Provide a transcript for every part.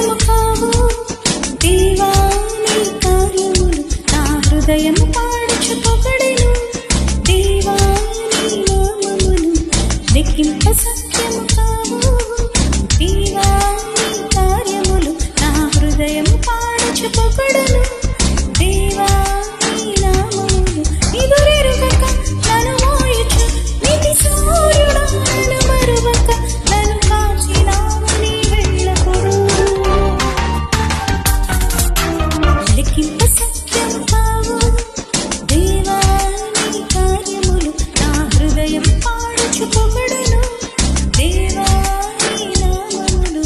సత్యము కావు దేవా నీ కార్యములు నా హృదయము పాడుచు పొగడెను దేవా నీ నామములు లెక్కింప సత్యము కావు దేవా నీ కార్యములు నా హృదయము పాడుచు పొగడెను దేవా నీ నామములు ఇదురెరుగక నన్ను మోయుచు నిధి సూర్యుడా నన్ను మరువక నన్ను కాచినావు నీ వెళ్ళకుడు లెక్కింప సత్యము కావు దేవా నీ కార్యములు నా హృదయం పాడుచు పొగడెను దేవా నీ నామములు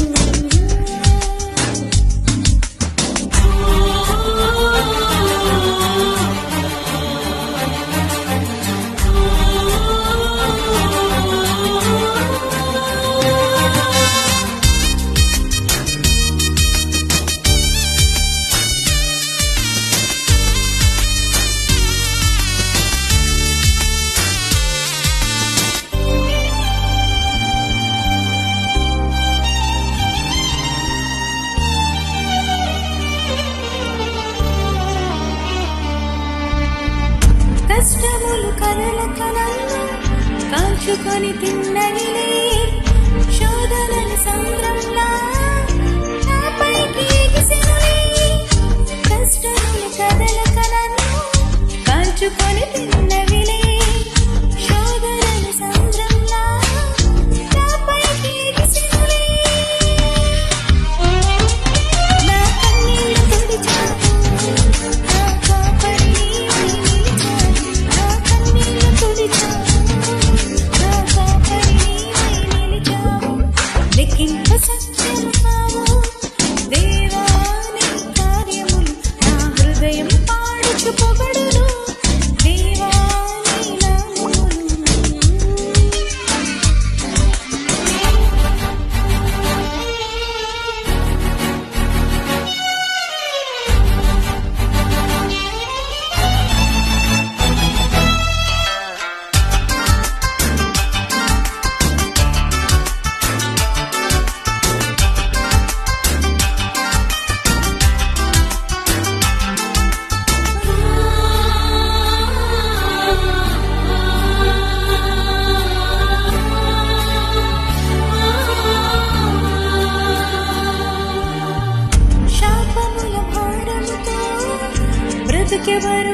కష్టములు కలల కలల్లో కాల్చుకొని తిన్నవిలే శోధనలు సంద్రంలా నాపైకి ఎగిసినవి కష్టములు కలల కలల్లో కాల్చుకొని తిన్నవిలే శోధనలు సంద్రంలా నాపైకి ఎగిసినవి నా కన్నీళ్లు తుడిచావు నా కాపరి నీవై నిలిచావు నా కన్నీళ్లు తుడిచావు నా కాపరి నీవై నిలిచావు లెక్కింప సత్యము కావు దేవా నీ కార్యములు నా హృదయం పాడుచు పొగడును దేవా నీ నామములు శాపముల భారముతో బ్రతుకెవరు